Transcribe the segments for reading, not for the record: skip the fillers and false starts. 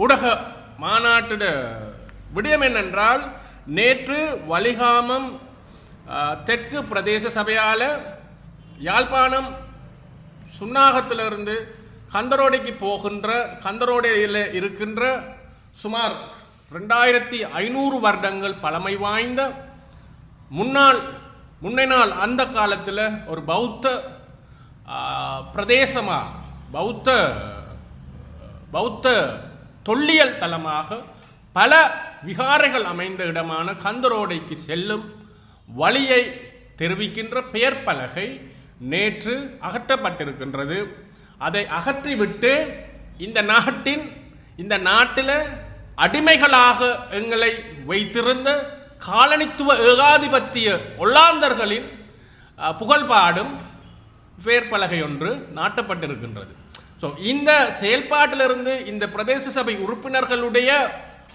ஊடக மாநாட்டிட விடயம் என்னென்றால், நேற்று வலிகாமம் தெற்கு பிரதேச சபையால் யாழ்ப்பாணம் சுன்னாகத்திலிருந்து கந்தரோடைக்கு போகின்ற, கந்தரோடையில் இருக்கின்ற சுமார் 2500 வருடங்கள் பழமை வாய்ந்த முன்னை நாள் அந்த காலத்தில் ஒரு பௌத்த பிரதேசமாக, பௌத்த தொல்லியல் தலமாக பல விகாரைகள் அமைந்த இடமான கந்தரோடைக்கு செல்லும் வழியை தெரிவிக்கின்ற பெயர் பலகை நேற்று அகற்றப்பட்டிருக்கின்றது. அதை அகற்றிவிட்டு இந்த நாட்டில் அடிமைகளாக எங்களை வைத்திருந்த காலனித்துவ ஏகாதிபத்திய ஒல்லாந்தர்களின் புகழ்பாடும் பெயர் பலகை ஒன்று நாட்டப்பட்டிருக்கின்றது. ஸோ இந்த செயல்பாட்டிலிருந்து இந்த பிரதேச சபை உறுப்பினர்களுடைய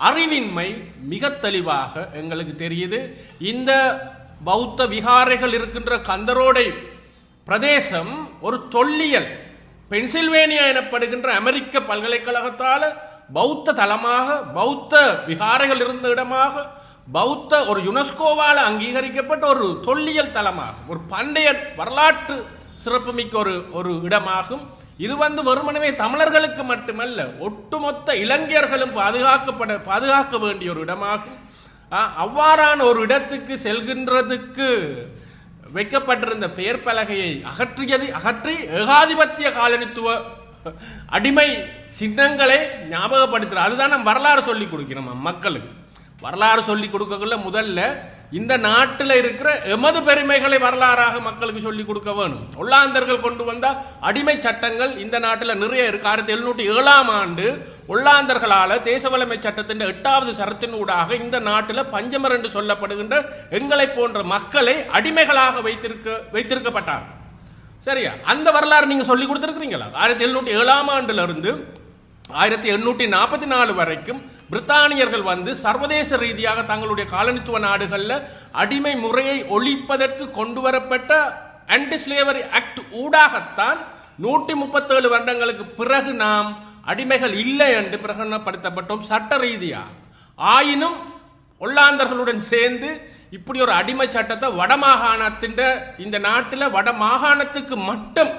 அறிவின்மை மிக தெளிவாக எங்களுக்கு தெரியுது. இந்த பௌத்த விகாரைகள் இருக்கின்ற கந்தரோடை பிரதேசம் ஒரு தொல்லியல், பென்சில்வேனியா எனப்படுகின்ற அமெரிக்க பல்கலைக்கழகத்தால் பௌத்த தலமாக, பௌத்த விகாரைகள் இருந்த இடமாக, பௌத்த ஒரு யுனெஸ்கோவால் அங்கீகரிக்கப்பட்ட ஒரு தொல்லியல் தலமாக, ஒரு பண்டைய வரலாற்று சிறப்புமிக்க ஒரு இடமாகும். இது வெறுமனவே தமிழர்களுக்கு மட்டுமல்ல, ஒட்டுமொத்த இளைஞர்களும் பாதுகாக்க வேண்டிய ஒரு இடமாகும். அவ்வாறான ஒரு இடத்துக்கு செல்கின்றதுக்கு வைக்கப்பட்டிருந்த பெயர் பலகையை அகற்றி ஏகாதிபத்திய காலனித்துவ அடிமை சின்னங்களை ஞாபகப்படுத்துற. அதுதான் நம்ம வரலாறு சொல்லி கொடுக்கிறோம் மக்களுக்கு. வரலாறு சொல்லி கொடுக்கக்குள்ள முதல்ல இந்த நாட்டில் இருக்கிற எமது பெருமைகளை வரலாறாக மக்களுக்கு சொல்லி கொடுக்க வேணும். ஒல்லாந்தர்கள் கொண்டு வந்த அடிமை சட்டங்கள் இந்த நாட்டில் நிறைய இருக்கு. 1707ஆம் ஆண்டு ஒல்லாந்தர்களால் தேசவளமை சட்டத்தின் 8வது சரத்தினூடாக இந்த நாட்டில் பஞ்சமர் என்று சொல்லப்படுகின்ற எங்களை போன்ற மக்களை அடிமைகளாக வைத்திருக்கப்பட்டார். சரியா? அந்த வரலாறு நீங்க சொல்லி கொடுத்திருக்கிறீங்களா? 1707ஆம் ஆண்டுல இருந்து 1844 வரைக்கும் பிரித்தானியர்கள் சர்வதேச ரீதியாக தங்களுடைய காலனித்துவ நாடுகளில் அடிமை முறையை ஒழிப்பதற்கு கொண்டு வரப்பட்ட ஆன்டி ஸ்லேவரி ஆக்ட் ஊடாகத்தான் 137 வருடங்களுக்கு பிறகு நாம் அடிமைகள் இல்லை என்று பிரகடனப்படுத்தப்பட்டோம் சட்ட ரீதியாக. ஆயினும் ஒல்லாந்தர்களுடன் சேர்ந்து இப்படி ஒரு அடிமை சட்டத்தை வடமாகாணத்தின் இந்த நாட்டில் வடமாகாணத்துக்கு மட்டும்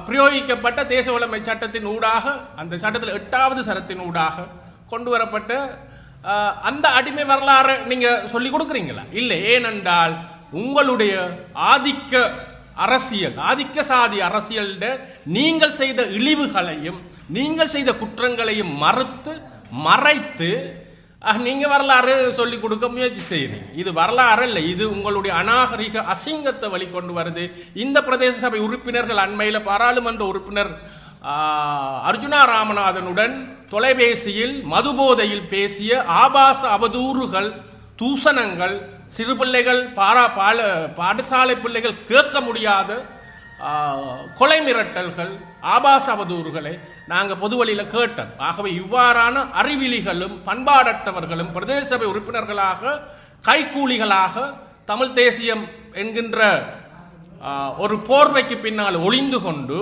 பிரயோகிக்கப்பட்ட தேசவளமை சட்டத்தின் ஊடாக, அந்த சட்டத்தில் 8வது சரத்தின் ஊடாக கொண்டு வரப்பட்ட அந்த அடிமை வரலாறு நீங்க சொல்லி கொடுக்குறீங்களா? இல்லை. ஏனென்றால் உங்களுடைய ஆதிக்க சாதி அரசியல் நீங்கள் செய்த இழிவுகளையும் நீங்கள் செய்த குற்றங்களையும் மறைத்து நீங்க வரலாறு சொல்லி கொடுக்க முயற்சி செய்யறீங்க. இது வரலாறு இல்லை, இது உங்களுடைய அநாகரிக அசிங்கத்தை வழிகொண்டு வருது. இந்த பிரதேச சபை உறுப்பினர்கள் அண்மையில் பாராளுமன்ற உறுப்பினர் அர்ஜுனா ராமநாதனுடன் தொலைபேசியில் மதுபோதையில் பேசிய ஆபாச அவதூறுகள், தூசணங்கள், சிறு பிள்ளைகள், பாடசாலை பிள்ளைகள் கேட்க முடியாத கொலை மிரட்டல்கள், ஆபாச அவதூறுகளை நாங்கள் பொது வழியில் கேட்டோம். ஆகவே இவ்வாறான அறிவிலிகளும் பண்பாடற்றவர்களும் பிரதேச சபை உறுப்பினர்களாக, கைக்கூலிகளாக, தமிழ் தேசியம் என்கின்ற ஒரு போர்வைக்கு பின்னால் ஒளிந்து கொண்டு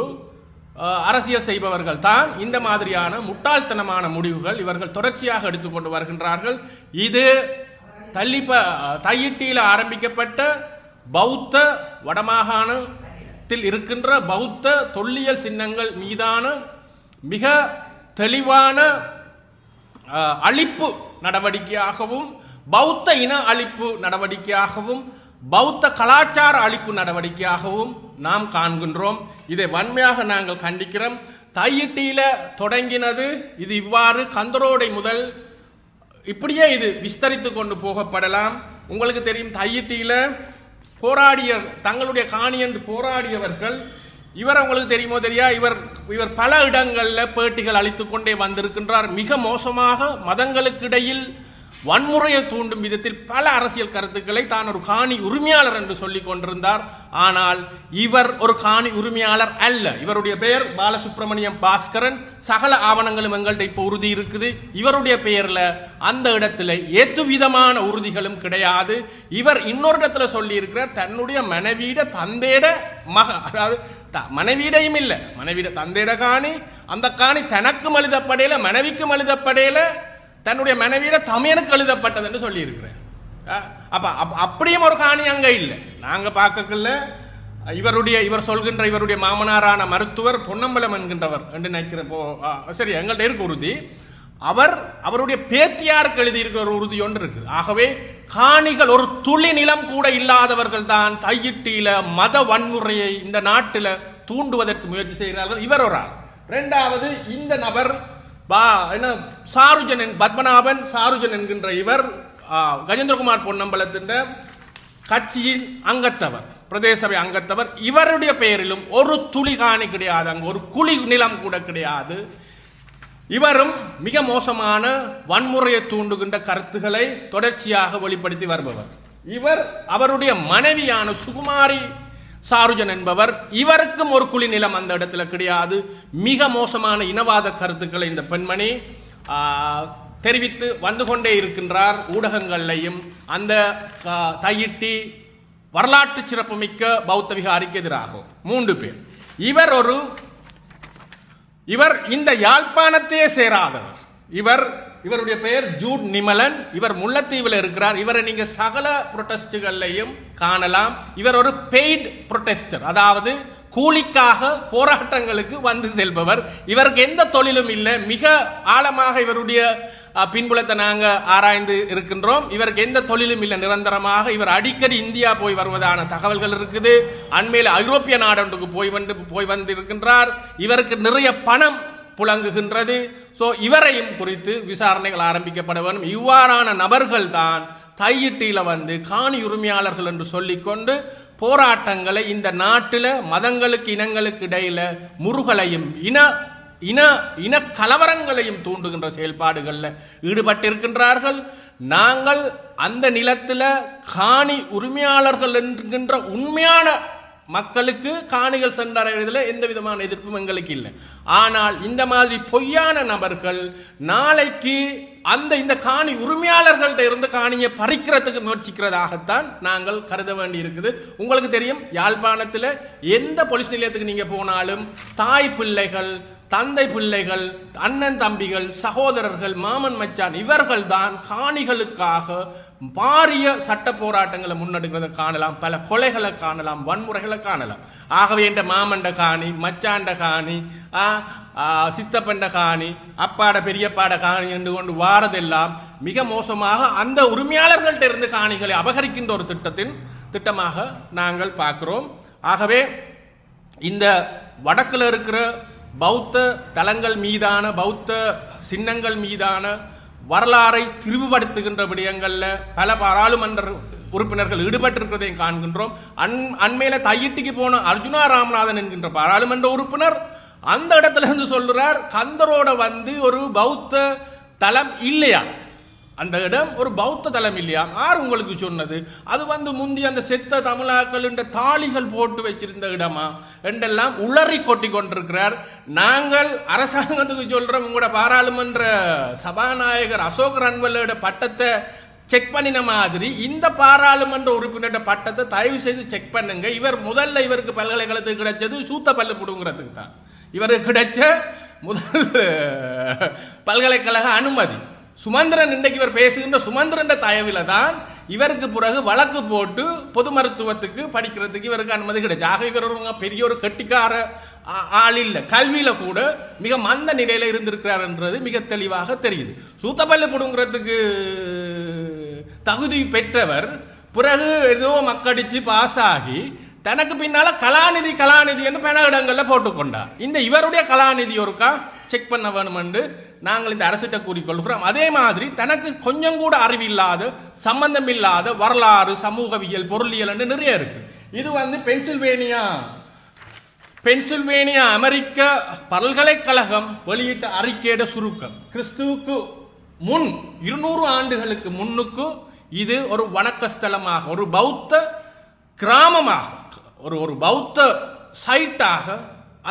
அரசியல் செய்பவர்கள் தான் இந்த மாதிரியான முட்டாள்தனமான முடிவுகள் இவர்கள் தொடர்ச்சியாக எடுத்துக்கொண்டு வருகின்றார்கள். இது தையிட்டியில் ஆரம்பிக்கப்பட்ட பௌத்த வடமாகாணத்தில் இருக்கின்ற பௌத்த தொல்லியல் சின்னங்கள் மீதான மிக தெளிவான அழிப்பு நடவடிக்கையாகவும், பௌத்த இன அழிப்பு நடவடிக்கையாகவும், பௌத்த கலாச்சார அழிப்பு நடவடிக்கையாகவும் நாம் காண்கின்றோம். இதை வன்மையாக நாங்கள் கண்டிக்கிறோம். தையிட்டியில தொடங்கினது இது இவ்வாறு கந்தரோடை முதல் இப்படியே இது விஸ்தரித்து கொண்டு போகப்படலாம். உங்களுக்கு தெரியும், தையிட்டியில தங்களுடைய காணி என்று போராடியவர்கள், இவர் உங்களுக்கு தெரியுமோ தெரியா, இவர் பல இடங்களில் பேட்டிகள் அளித்துக் கொண்டே வந்திருக்கின்றார். மிக மோசமாக மதங்களுக்கு இடையில் வன்முறையை தூண்டும் விதத்தில் பல அரசியல் கருத்துக்களை தான் ஒரு காணி உரிமையாளர் என்று சொல்லிக் கொண்டிருந்தார். ஆனால் இவர் ஒரு காணி உரிமையாளர் அல்ல. இவருடைய பெயர் பாலசுப்ரமணியம் பாஸ்கரன். சகல ஆவணங்களும் எங்கள்கிட்ட இப்போ உறுதி இருக்குது. இவருடைய பெயர்ல அந்த இடத்துல எதுவிதமான உறுதிகளும் கிடையாது. இவர் இன்னொரு இடத்துல சொல்லி இருக்கிறார், தன்னுடைய மனைவியிட தந்தையிட மக, அதாவது மனைவியிடையும் இல்லை, மனைவியிட தந்தையிட காணி, அந்த காணி தனக்கும் எழுதப்படையில மனைவிக்கும் எழுதப்படையில தன்னுடைய மனைவியிட தமையனுக்கு எழுதப்பட்டது என்று சொல்லி இருக்கிறேன். அப்ப அப்படியும் ஒரு காணி அங்க இல்லை. நாங்க பார்க்கல இவர் சொல்கின்ற இவருடைய மாமனாரான மருத்துவர் பொன்னம்பலம் என்கின்றவர் என்று நினைக்கிறேன். சரி, எங்கள்கிட்ட இருக்கு உறுதி. அவருடைய பேத்தியாருக்கு எழுதியிருக்கிற ஒரு உறுதி ஒன்று இருக்கு. ஆகவே காணிகள் ஒரு துளி நிலம் கூட இல்லாதவர்கள் தான் தையிட்டியில மத வன்முறையை இந்த நாட்டில் தூண்டுவதற்கு முயற்சி செய்கிறார்கள். இவர் ஒரு ஆள். இரண்டாவது, இந்த நபர் சாருஜன், பத்மநாபன் சாருஜன் என்கின்ற இவர் கஜேந்திரகுமார் பொன்னம்பலத்தின் கட்சியின் அங்கத்தவர், பிரதேச சபை அங்கத்தவர். இவருடைய பெயரிலும் ஒரு துளி காணி கிடையாது, அங்கு ஒரு குழி நிலம் கூட கிடையாது. இவரும் மிக மோசமான வன்முறையை தூண்டுகின்ற கருத்துக்களை தொடர்ச்சியாக வெளிப்படுத்தி வருபவர். இவர் அவருடைய மனைவியான சுகுமாரி சாருஜன் என்பவர், இவருக்கும் ஒரு குழி நிலம் அந்த இடத்துல கிடையாது. மிக மோசமான இனவாத கருத்துக்களை இந்த பெண்மணி தெரிவித்து வந்து கொண்டே இருக்கின்றார் ஊடகங்களையும். அந்த தையிட்டி வரலாற்று சிறப்புமிக்க பௌத்த விகாரிக்கு எதிராகும் 3 பேர். இவர் இந்த யாழ்ப்பாணத்தையே சேராதவர். இவருடைய பெயர் ஜூட் நிமலன். இவர் முல்லைத்தீவில் இருக்கிறார். இவரை நீங்க சகல புரொட்டஸ்டுகளையும் காணலாம். இவர் ஒரு பெய்ட் புரொட்டஸ்டர், அதாவது கூலிக்காக போராட்டங்களுக்கு வந்து செல்பவர். இவருக்கு எந்த தொழிலும் இல்லை. மிக ஆழமாக இவருடைய பின்புலத்தை நாங்கள் ஆராய்ந்து இருக்கின்றோம். இவருக்கு எந்த தொழிலும் இல்லை. நிரந்தரமாக இவர் அடிக்கடி இந்தியா போய் வருவதான தகவல்கள் இருக்குது. அண்மையில் ஐரோப்பிய நாடொன்றுக்கு போய் வந்து இருக்கின்றார். இவருக்கு நிறைய பணம் புழங்குகின்றது. சோ இவரையும் குறித்து விசாரணைகள் ஆரம்பிக்கப்பட வேண்டும். இவ்வாறான நபர்கள் தான் தையிட்டியில வந்து காணி உரிமையாளர்கள் என்று சொல்லிக்கொண்டு போராட்டங்களை இந்த நாட்டில் மதங்களுக்கு இனங்களுக்கு இடையில முருகலையும் இன கலவரங்களையும் தூண்டுகின்ற செயல்பாடுகளில் ஈடுபட்டிருக்கின்றார்கள். நாங்கள் அந்த நிலத்தில் காணி உரிமையாளர்கள் என்கின்ற உண்மையான மக்களுக்கு காணிகள் சென்றடைவதில் எந்த விதமான எதிர்ப்பும் எங்களுக்கு இல்லை. ஆனால் இந்த மாதிரி பொய்யான நபர்கள் நாளைக்கு இந்த காணி உரிமையாளர்கள்ட்ட இருந்து காணியை பறிக்கிறதுக்கு முயற்சிக்கிறதாகத்தான் நாங்கள் கருத வேண்டி இருக்குது. உங்களுக்கு தெரியும், யாழ்ப்பாணத்தில் எந்த போலீஸ் நிலையத்துக்கு நீங்க போனாலும் தாய் பிள்ளைகள், தந்தை பிள்ளைகள், அண்ணன் தம்பிகள், சகோதரர்கள், மாமன் மச்சான் இவர்கள் தான் காணிகளுக்காக பாரிய சட்ட போராட்டங்களை முன்னெடுக்கிறத காணலாம். பல கொலைகளை காணலாம், வன்முறைகளை காணலாம். ஆகவே என்ற மாமண்ட காணி, மச்சாண்ட காணி, சித்தப்பண்ட காணி, அப்பாட பெரியப்பாட காணி என்று கொண்டு வாரதெல்லாம் மிக மோசமாக அந்த உரிமையாளர்கள்ட்ட இருந்து காணிகளை அபகரிக்கின்ற ஒரு திட்டமாக நாங்கள் பார்க்கிறோம். ஆகவே இந்த வடக்கில் இருக்கிற பௌத்த தலங்கள் மீதான, பௌத்த சின்னங்கள் மீதான வரலாறை திரிவுபடுத்துகின்ற விடயங்கள்ல பல பாராளுமன்ற உறுப்பினர்கள் ஈடுபட்டிருக்கிறதையும் காண்கின்றோம். அண்மையில தையிட்டிக்கு போன அர்ஜுனா ராமநாதன் என்கின்ற பாராளுமன்ற உறுப்பினர் அந்த இடத்துல இருந்து சொல்றார், கந்தரோட வந்து ஒரு பௌத்த தலம் இல்லையா, அந்த இடம் ஒரு பௌத்த தலம் இல்லையா. யார் உங்களுக்கு சொன்னது? அது வந்து முந்தி அந்த செத்த தமிழாக்கள் தாளிகள் போட்டு வச்சிருந்த இடமா என்றெல்லாம் உளறி கொட்டி கொண்டிருக்கிறார். நாங்கள் அரசாங்கத்துக்கு சொல்றோம், உங்களோட பாராளுமன்ற சபாநாயகர் அசோக் ரன்வல்லோட பட்டத்தை செக் பண்ணின மாதிரி இந்த பாராளுமன்ற உறுப்பினரோட பட்டத்தை தயவு செய்து செக் பண்ணுங்க. இவருக்கு பல்கலைக்கழகத்துக்கு கிடைச்சது சூத்த பல்லு புடுங்கிறதுக்கு தான். இவருக்கு கிடைச்ச முதல் பல்கலைக்கழக அனுமதி சுமந்திரன். இன்றைக்கு இவர் பேசுகின்ற சுமந்திரன் தயவில தான் இவருக்கு பிறகு வழக்கு போட்டு பொது மருத்துவத்துக்கு படிக்கிறதுக்கு இவருக்கு அனுமதி கிடைச்சு. ஆக இவர் பெரிய ஒரு கெட்டிக்கார ஆள் இல்லை. கல்வியில கூட மிக மந்த நிலையில இருந்திருக்கிறார் என்றது மிக தெளிவாக தெரியுது. சூத்தப்பள்ளி புடுங்கிறதுக்கு தகுதி பெற்றவர் பிறகு ஏதோ மக்கடிச்சு பாஸ் ஆகி தனக்கு பின்னால கலாநிதி என்று பல இடங்கள்ல போட்டுக்கொண்டார். இந்த இவருடைய கலாநிதி ஒருக்கா செக் பண்ண வேணும் என்று நாங்கள் இந்த அரசிட்ட கூறிக்கொள்கிறோம். அதே மாதிரி தனக்கு கொஞ்சம் கூட அறிவில்லாத, சம்பந்தம் இல்லாத வரலாறு, சமூகவியல், பொருளியல் என்று நிறைய இருக்கு. இது வந்து பென்சில்வேனியா அமெரிக்க பல்கலைக்கழகம் வெளியிட்ட அறிக்கையிட சுருக்கம். கிறிஸ்துவுக்கு முன் 200 ஆண்டுகளுக்கு முன்னுக்கு இது ஒரு வணக்கஸ்தலமாக, ஒரு பௌத்த கிராமமாக, ஒரு பௌத்த சைட்டாக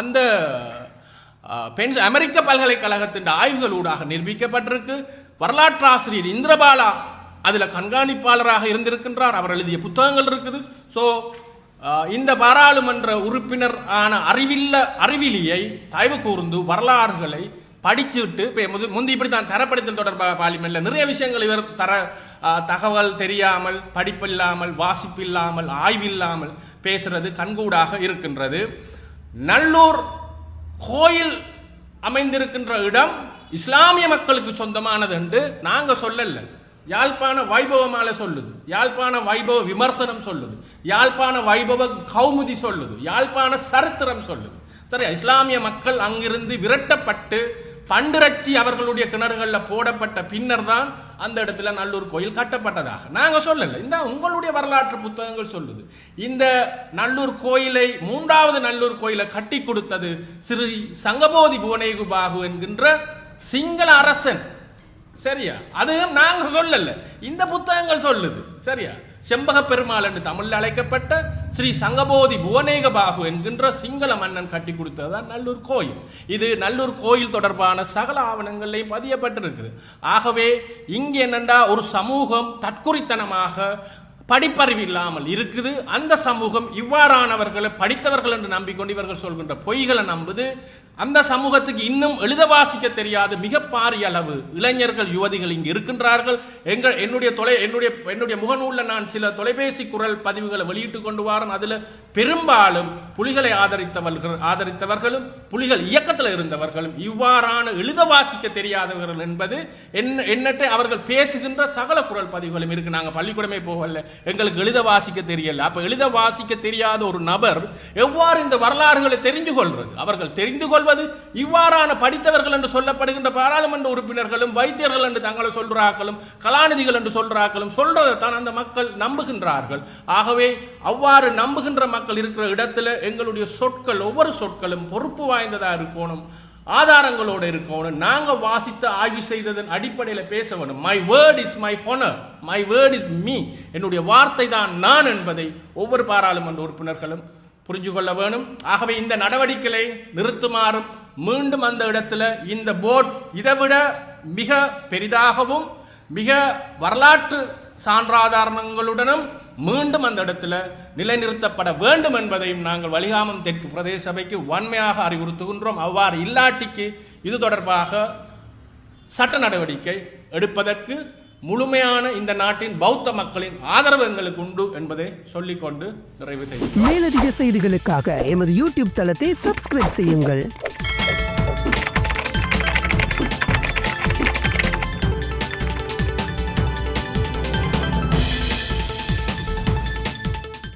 அந்த அமெரிக்க பல்கலைக்கழகத்தின் ஆய்வுகளூடாக நிரூபிக்கப்பட்டிருக்கு. வரலாற்று ஆசிரியர் இந்திரபாலா அதுல கண்காணிப்பாளராக இருந்திருக்கின்றார். அவர் எழுதிய புத்தகங்கள் இருக்குது. ஸோ இந்த பாராளுமன்ற உறுப்பினர் ஆன அறிவிலியை தயவு கூர்ந்து வரலாறுகளை படிச்சுட்டு முந்தி இப்படி தான் தரப்படுத்தல் தொடர்பாக பார்லிமெண்ட்ல நிறைய விஷயங்கள் இவர் தகவல் தெரியாமல் படிப்பில்லாமல் வாசிப்பில்லாமல் ஆய்வில்லாமல் பேசுறது கண்கூடாக இருக்கின்றது. நல்லூர் கோயில் அமைந்திருக்கின்ற இடம் இஸ்லாமிய மக்களுக்கு சொந்தமானது என்று நாங்க சொல்லல. யாழ்ப்பாண வைபவமால சொல்லுது, யாழ்ப்பாண வைபவ விமர்சனம் சொல்லுது, யாழ்ப்பாண வைபவ கௌமுதி சொல்லுது, யாழ்ப்பாண சரித்திரம் சொல்லுது. சரி, இஸ்லாமிய மக்கள் அங்கிருந்து விரட்டப்பட்டு பண்டிரச்சி அவர்களுடைய கிணறுகளில் போடப்பட்ட பின்னர் தான் அந்த இடத்துல நல்லூர் கோயில் கட்டப்பட்டதாக நாங்க சொல்லல. இந்த உங்களுடைய வரலாற்று புத்தகங்கள் சொல்லுது. இந்த நல்லூர் கோயிலை, மூன்றாவது நல்லூர் கோயிலை கட்டி கொடுத்தது ஸ்ரீ சங்கபோதி புவனேகு பாகு என்கின்ற சிங்கள அரசன். சரியா? அது நாங்க சொல்லல, இந்த புத்தகங்கள் சொல்லுது. சரியா? செம்பக பெருமாள் என்று தமிழில் அழைக்கப்பட்ட ஸ்ரீ சங்கபோதி புவனேக பாகு என்கின்ற சிங்கள மன்னன் கட்டி கொடுத்ததுதான் நல்லூர் கோயில். இது நல்லூர் கோயில் தொடர்பான சகல ஆவணங்களையும் பதியப்பட்டிருக்குது. ஆகவே இங்கே என்னண்டா ஒரு சமூகம் தற்குறித்தனமாக படிப்பறிவு இல்லாமல் இருக்குது. அந்த சமூகம் இவ்வாறானவர்களை படித்தவர்கள் என்று நம்பிக்கொண்டு இவர்கள் சொல்கின்ற பொய்களை நம்புது. அந்த சமூகத்துக்கு இன்னும் எழுத வாசிக்க தெரியாத மிக பாரிய அளவு இளைஞர்கள், யுவதிகள் இங்கு இருக்கின்றார்கள். என்னுடைய முகநூலில் நான் சில தொலைபேசி குரல் பதிவுகளை வெளியிட்டு கொண்டு வாரன். அதில் பெரும்பாலும் புலிகளை ஆதரித்தவர்களும் புலிகள் இயக்கத்தில் இருந்தவர்களும் இவ்வாறான எழுத வாசிக்க தெரியாதவர்கள் என்பது எண்ணற்ற அவர்கள் பேசுகின்ற சகல குரல் பதிவுகளும் இருக்கு. நாங்கள் பள்ளிக்கூடமே போகல, எங்களுக்கு எழுத வாசிக்க தெரியல. அப்ப எழுத வாசிக்க தெரியாத ஒரு நபர் எவ்வாறு இந்த வரலாறுகளை தெரிந்து கொள்வது? அவர்கள் தெரிந்து கொள்வது இவ்வாறான படித்தவர்கள் என்று சொல்லப்படுகின்ற பாராளுமன்ற உறுப்பினர்களும் வைத்தியர்கள் என்று தங்களை சொல்றார்களும் கலாநிதிகள் என்று சொல்றார்களும் சொல்றதைத்தான் அந்த மக்கள் நம்புகின்றார்கள். ஆகவே அவ்வாறு நம்புகின்ற மக்கள் இருக்கிற இடத்துல எங்களுடைய சொற்கள், ஒவ்வொரு சொற்களும் பொறுப்பு வாய்ந்ததா இருக்கணும், ஆதாரங்களோடு இருக்கணும். நாங்க வாசித்து ஆய்வு செய்ததன் அடிப்படையில் பேச வேண்டும். My word is my honour, my word is me. என்னுடைய வார்த்தை தான் நான் என்பதை ஒவ்வொரு பாராளுமன்ற உறுப்பினர்களும் புரிஞ்சு கொள்ள வேணும். ஆகவே இந்த நடவடிக்கைகளை நிறுத்துமாறும், மீண்டும் அந்த இடத்துல இந்த போர்ட் இதைவிட மிக பெரிதாகவும் மிக வரலாற்று சான்றாதாரங்களுடனும் மீண்டும் அந்த இடத்துல நிலைநிறுத்தப்பட வேண்டும் என்பதையும் நாங்கள் வலிகாமம் தெற்கு பிரதேச சபைக்கு வன்மையாக அறிவுறுத்துகின்றோம். அவ்வாறு இல்லாட்டிக்கு இது தொடர்பாக சட்ட நடவடிக்கை எடுப்பதற்கு முழுமையான இந்த நாட்டின் பௌத்த மக்களின் ஆதரவு எங்களுக்கு உண்டு என்பதை சொல்லிக்கொண்டு நிறைவு செய்யும். மேலதிக செய்திகளுக்காக எமது யூடியூப் தளத்தை சப்ஸ்கிரைப் செய்யுங்கள்.